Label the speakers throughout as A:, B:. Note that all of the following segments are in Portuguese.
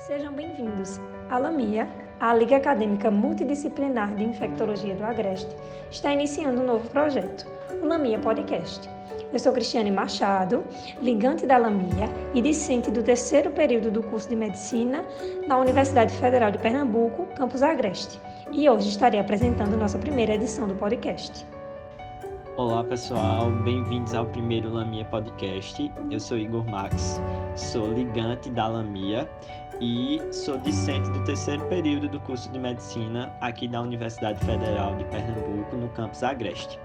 A: Sejam bem-vindos. A LAMIA, a Liga Acadêmica Multidisciplinar de Infectologia do Agreste, está iniciando um novo projeto, o LAMIA Podcast. Eu sou Cristiane Machado, ligante da LAMIA e discente do terceiro período do curso de Medicina na Universidade Federal de Pernambuco, campus Agreste. E hoje estarei apresentando nossa primeira edição do podcast.
B: Olá pessoal, bem-vindos ao primeiro LAMIA Podcast. Eu sou Igor Max, sou ligante da LAMIA e sou discente do terceiro período do curso de Medicina aqui da Universidade Federal de Pernambuco, no campus Agreste.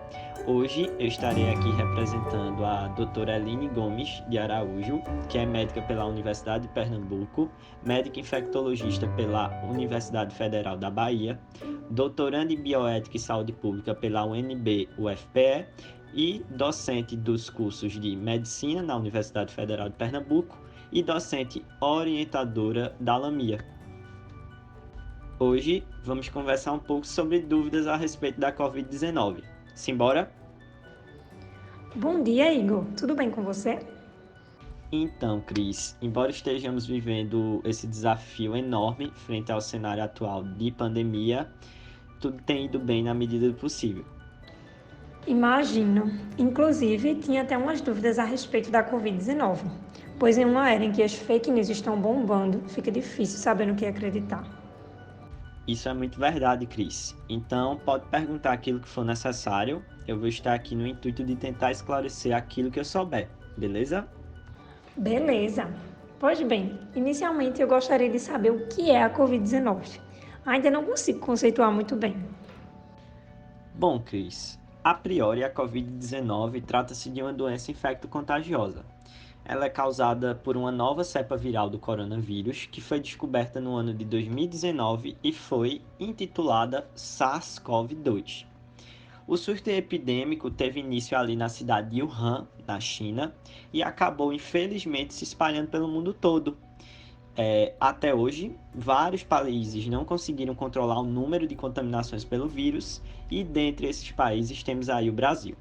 B: Hoje eu estarei aqui representando a doutora Eline Gomes de Araújo, que é médica pela Universidade de Pernambuco, médica infectologista pela Universidade Federal da Bahia, doutoranda em Bioética e Saúde Pública pela UNB-UFPE e docente dos cursos de Medicina na Universidade Federal de Pernambuco e docente orientadora da LAMIA. Hoje vamos conversar um pouco sobre dúvidas a respeito da Covid-19. Simbora?
A: Bom dia, Igor. Tudo bem com você?
B: Então, Cris, embora estejamos vivendo esse desafio enorme frente ao cenário atual de pandemia, tudo tem ido bem na medida do possível.
A: Imagino. Inclusive, tinha até umas dúvidas a respeito da Covid-19, pois em uma era em que as fake news estão bombando, fica difícil saber no que acreditar.
B: Isso é muito verdade, Cris. Então, pode perguntar aquilo que for necessário. Eu vou estar aqui no intuito de tentar esclarecer aquilo que eu souber, beleza?
A: Beleza. Pois bem, inicialmente eu gostaria de saber o que é a Covid-19. Ainda não consigo conceituar muito bem.
B: Bom, Cris, a priori a Covid-19 trata-se de uma doença infecto-contagiosa. Ela é causada por uma nova cepa viral do coronavírus que foi descoberta no ano de 2019 e foi intitulada SARS-CoV-2. O surto epidêmico teve início ali na cidade de Wuhan, na China, e acabou infelizmente se espalhando pelo mundo todo. Até hoje, vários países não conseguiram controlar o número de contaminações pelo vírus e dentre esses países temos aí o Brasil.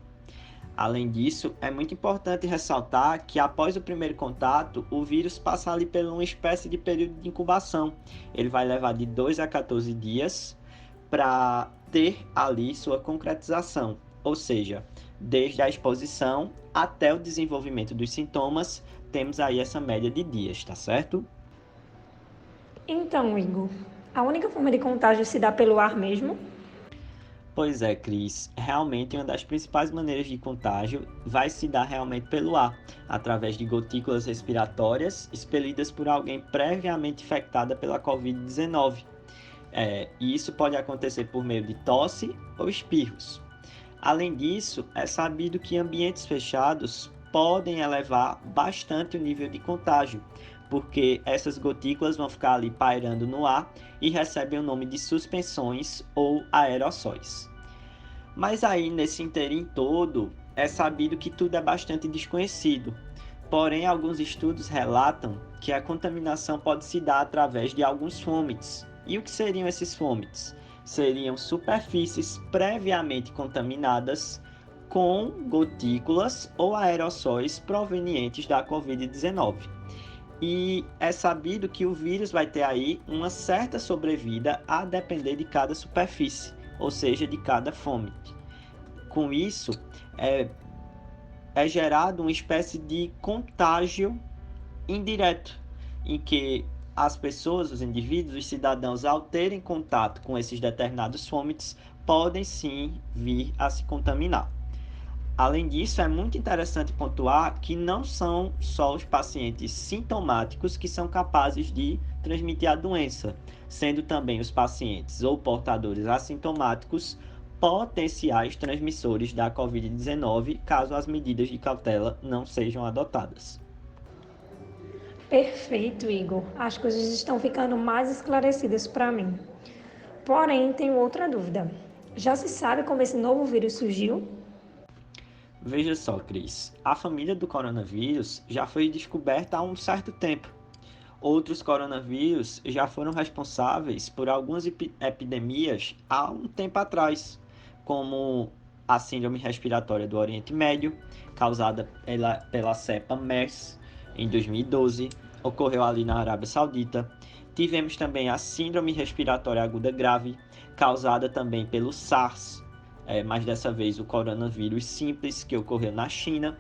B: Além disso, é muito importante ressaltar que após o primeiro contato, o vírus passa ali por uma espécie de período de incubação. Ele vai levar de 2 a 14 dias para ter ali sua concretização, ou seja, desde a exposição até o desenvolvimento dos sintomas, temos aí essa média de dias, tá certo?
A: Então, Igor, a única forma de contágio se dá pelo ar mesmo?
B: Pois é, Cris, realmente uma das principais maneiras de contágio vai se dar realmente pelo ar, através de gotículas respiratórias expelidas por alguém previamente infectada pela Covid-19. E isso pode acontecer por meio de tosse ou espirros. Além disso, é sabido que ambientes fechados podem elevar bastante o nível de contágio, porque essas gotículas vão ficar ali pairando no ar e recebem o nome de suspensões ou aerossóis. Mas aí, nesse interim todo, é sabido que tudo é bastante desconhecido. Porém, alguns estudos relatam que a contaminação pode se dar através de alguns fomites. E o que seriam esses fomites? Seriam superfícies previamente contaminadas com gotículas ou aerossóis provenientes da Covid-19. E é sabido que o vírus vai ter aí uma certa sobrevida a depender de cada superfície, ou seja, de cada fomite. Com isso, é gerado uma espécie de contágio indireto, em que as pessoas, os indivíduos, os cidadãos, ao terem contato com esses determinados fomites, podem sim vir a se contaminar. Além disso, é muito interessante pontuar que não são só os pacientes sintomáticos que são capazes de transmitir a doença, sendo também os pacientes ou portadores assintomáticos potenciais transmissores da Covid-19, caso as medidas de cautela não sejam adotadas.
A: Perfeito, Igor. As coisas estão ficando mais esclarecidas para mim. Porém, tenho outra dúvida. Já se sabe como esse novo vírus surgiu?
B: Veja só, Cris, a família do coronavírus já foi descoberta há um certo tempo. Outros coronavírus já foram responsáveis por algumas epidemias há um tempo atrás, como a síndrome respiratória do Oriente Médio, causada pela cepa MERS em 2012, ocorreu ali na Arábia Saudita. Tivemos também a síndrome respiratória aguda grave, causada também pelo SARS, mas dessa vez o coronavírus simples, que ocorreu na China.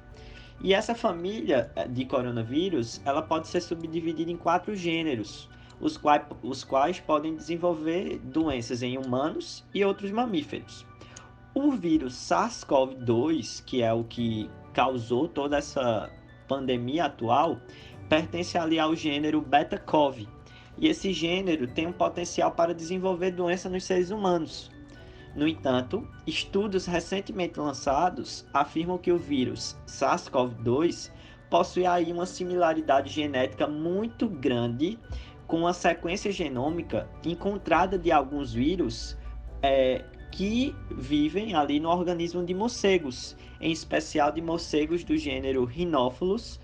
B: E essa família de coronavírus, ela pode ser subdividida em 4 gêneros, os quais podem desenvolver doenças em humanos e outros mamíferos. O vírus SARS-CoV-2, que é o que causou toda essa pandemia atual, pertence ali ao gênero Beta-Cov. E esse gênero tem um potencial para desenvolver doença nos seres humanos. No entanto, estudos recentemente lançados afirmam que o vírus SARS-CoV-2 possui aí uma similaridade genética muito grande com a sequência genômica encontrada de alguns vírus que vivem ali no organismo de morcegos, em especial de morcegos do gênero Rhinophilus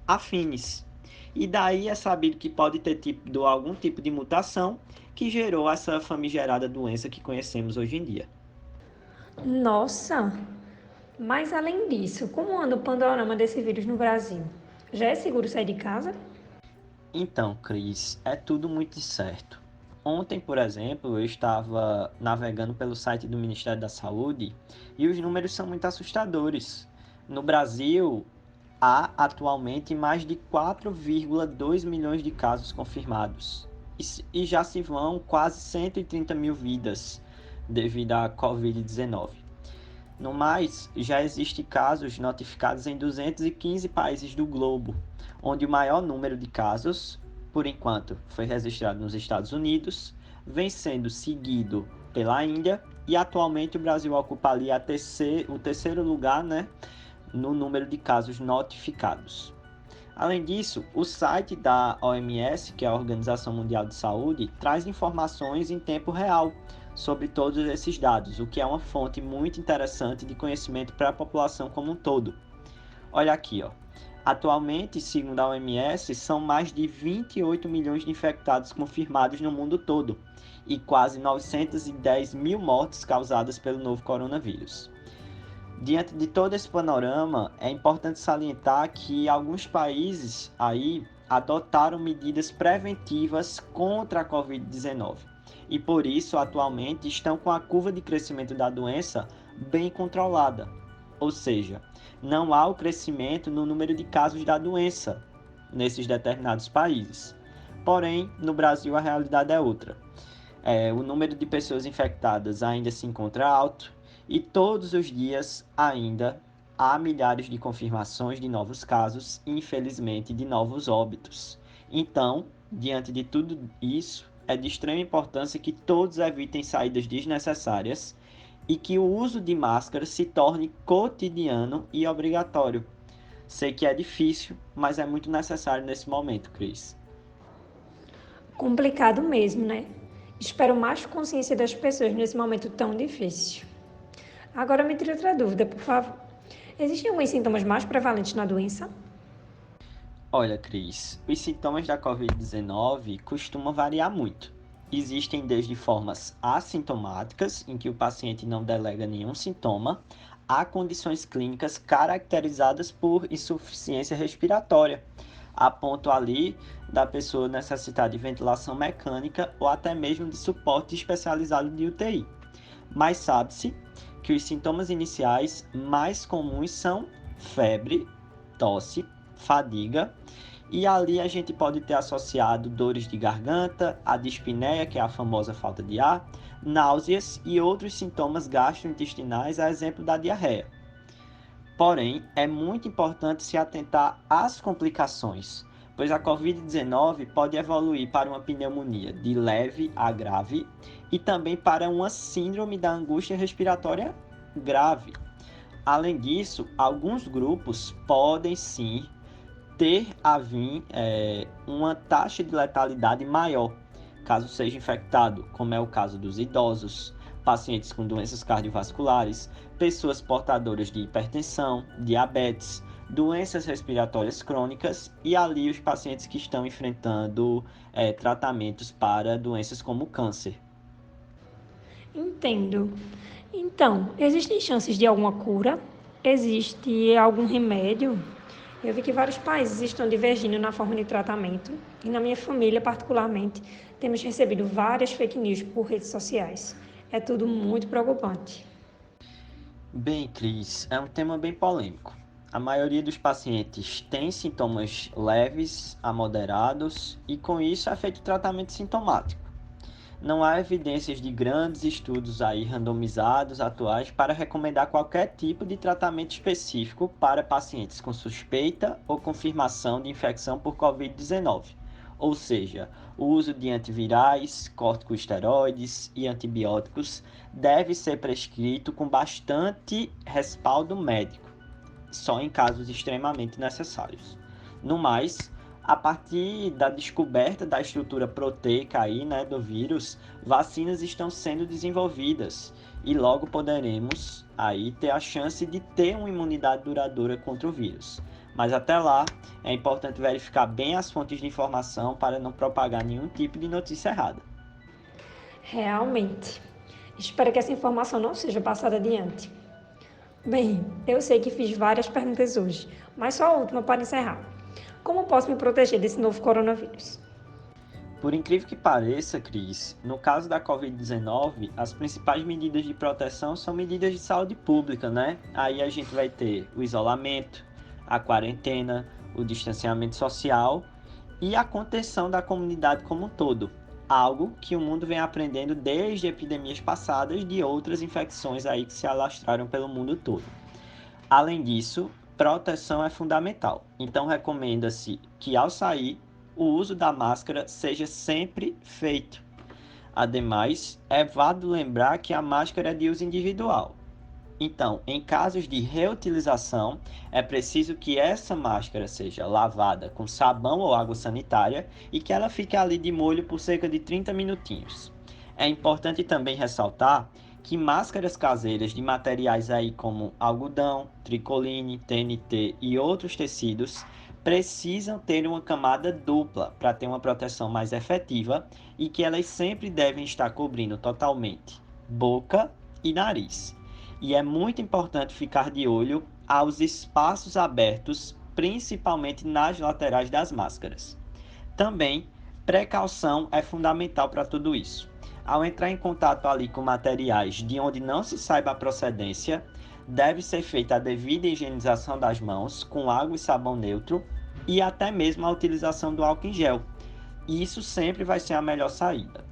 B: affinis. E daí é sabido que pode ter tido algum tipo de mutação que gerou essa famigerada doença que conhecemos hoje em dia.
A: Nossa! Mas além disso, como anda o panorama desse vírus no Brasil? Já é seguro sair de casa?
B: Então, Cris, é tudo muito incerto. Ontem, por exemplo, eu estava navegando pelo site do Ministério da Saúde e os números são muito assustadores. No Brasil, há atualmente mais de 4,2 milhões de casos confirmados e já se vão quase 130 mil vidas devido à Covid-19. No mais, já existem casos notificados em 215 países do globo, onde o maior número de casos, por enquanto, foi registrado nos Estados Unidos, vem sendo seguido pela Índia e atualmente o Brasil ocupa ali o terceiro lugar, no número de casos notificados. Além disso, o site da OMS, que é a Organização Mundial de Saúde, traz informações em tempo real sobre todos esses dados, o que é uma fonte muito interessante de conhecimento para a população como um todo. Olha aqui, ó. Atualmente, segundo a OMS, são mais de 28 milhões de infectados confirmados no mundo todo e quase 910 mil mortes causadas pelo novo coronavírus. Diante de todo esse panorama, é importante salientar que alguns países aí adotaram medidas preventivas contra a Covid-19 e por isso atualmente estão com a curva de crescimento da doença bem controlada, ou seja, não há o crescimento no número de casos da doença nesses determinados países. Porém, no Brasil a realidade é outra. O número de pessoas infectadas ainda se encontra alto e todos os dias ainda há milhares de confirmações de novos casos e, infelizmente, de novos óbitos. Então, diante de tudo isso, é de extrema importância que todos evitem saídas desnecessárias e que o uso de máscara se torne cotidiano e obrigatório. Sei que é difícil, mas é muito necessário nesse momento, Cris.
A: Complicado mesmo, né? Espero mais consciência das pessoas nesse momento tão difícil. Agora me tire outra dúvida, por favor. Existem alguns sintomas mais prevalentes na doença?
B: Olha, Cris, os sintomas da Covid-19 costumam variar muito. Existem desde formas assintomáticas, em que o paciente não delega nenhum sintoma, a condições clínicas caracterizadas por insuficiência respiratória, a ponto ali da pessoa necessitar de ventilação mecânica ou até mesmo de suporte especializado de UTI. Mas sabe-se que os sintomas iniciais mais comuns são febre, tosse, fadiga, e ali a gente pode ter associado dores de garganta, a dispneia, que é a famosa falta de ar, náuseas e outros sintomas gastrointestinais, a exemplo da diarreia. Porém, é muito importante se atentar às complicações, pois a Covid-19 pode evoluir para uma pneumonia de leve a grave e também para uma síndrome da angústia respiratória grave. Além disso, alguns grupos podem sim ter uma taxa de letalidade maior, caso seja infectado, como é o caso dos idosos, pacientes com doenças cardiovasculares, pessoas portadoras de hipertensão, diabetes, doenças respiratórias crônicas e ali os pacientes que estão enfrentando tratamentos para doenças como câncer.
A: Entendo. Então, existem chances de alguma cura? Existe algum remédio? Eu vi que vários países estão divergindo na forma de tratamento e na minha família, particularmente, temos recebido várias fake news por redes sociais. É tudo muito preocupante.
B: Bem, Cris, é um tema bem polêmico. A maioria dos pacientes tem sintomas leves a moderados e, com isso, é feito tratamento sintomático. Não há evidências de grandes estudos aí randomizados atuais para recomendar qualquer tipo de tratamento específico para pacientes com suspeita ou confirmação de infecção por Covid-19, ou seja, o uso de antivirais, corticosteroides e antibióticos deve ser prescrito com bastante respaldo médico, só em casos extremamente necessários. No mais, a partir da descoberta da estrutura proteica aí, né, do vírus, vacinas estão sendo desenvolvidas e logo poderemos aí ter a chance de ter uma imunidade duradoura contra o vírus. Mas até lá, é importante verificar bem as fontes de informação para não propagar nenhum tipo de notícia errada.
A: Realmente. Espero que essa informação não seja passada adiante. Bem, eu sei que fiz várias perguntas hoje, mas só a última para encerrar. Como posso me proteger desse novo coronavírus?
B: Por incrível que pareça, Cris, no caso da Covid-19, as principais medidas de proteção são medidas de saúde pública, né? Aí a gente vai ter o isolamento, a quarentena, o distanciamento social e a contenção da comunidade como um todo. Algo que o mundo vem aprendendo desde epidemias passadas de outras infecções aí que se alastraram pelo mundo todo. Além disso, proteção é fundamental. Então recomenda-se que ao sair, o uso da máscara seja sempre feito. Ademais, é válido lembrar que a máscara é de uso individual. Então, em casos de reutilização, é preciso que essa máscara seja lavada com sabão ou água sanitária e que ela fique ali de molho por cerca de 30 minutinhos. É importante também ressaltar que máscaras caseiras de materiais aí como algodão, tricoline, TNT e outros tecidos precisam ter uma camada dupla para ter uma proteção mais efetiva e que elas sempre devem estar cobrindo totalmente boca e nariz. E é muito importante ficar de olho aos espaços abertos, principalmente nas laterais das máscaras. Também, precaução é fundamental para tudo isso. Ao entrar em contato ali com materiais de onde não se saiba a procedência, deve ser feita a devida higienização das mãos com água e sabão neutro e até mesmo a utilização do álcool em gel. Isso sempre vai ser a melhor saída.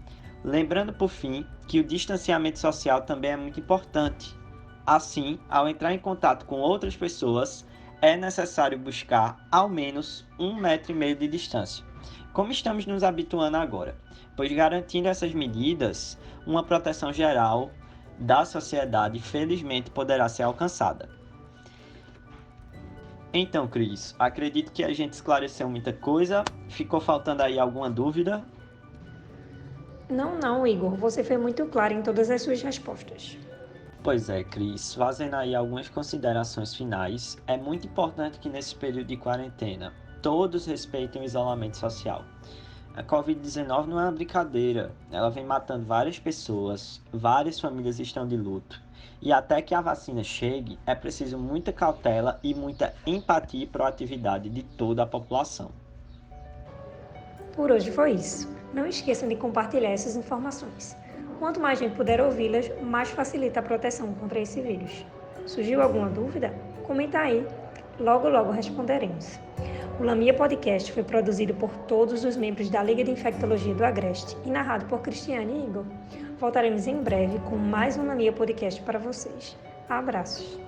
B: Lembrando, por fim, que o distanciamento social também é muito importante. Assim, ao entrar em contato com outras pessoas, é necessário buscar ao menos 1,5 metro de distância. Como estamos nos habituando agora? Pois garantindo essas medidas, uma proteção geral da sociedade felizmente poderá ser alcançada. Então, Cris, acredito que a gente esclareceu muita coisa. Ficou faltando aí alguma dúvida?
A: Não, Igor, você foi muito claro em todas as suas respostas.
B: Pois é, Cris, fazendo aí algumas considerações finais, é muito importante que nesse período de quarentena todos respeitem o isolamento social. A Covid-19 não é uma brincadeira, ela vem matando várias pessoas, várias famílias estão de luto. E até que a vacina chegue, é preciso muita cautela e muita empatia e proatividade de toda a população.
A: Por hoje foi isso. Não esqueçam de compartilhar essas informações. Quanto mais gente puder ouvi-las, mais facilita a proteção contra esse vírus. Surgiu alguma dúvida? Comenta aí. Logo responderemos. O Lamia Podcast foi produzido por todos os membros da Liga de Infectologia do Agreste e narrado por Cristiane e Igor. Voltaremos em breve com mais um Lamia Podcast para vocês. Abraços!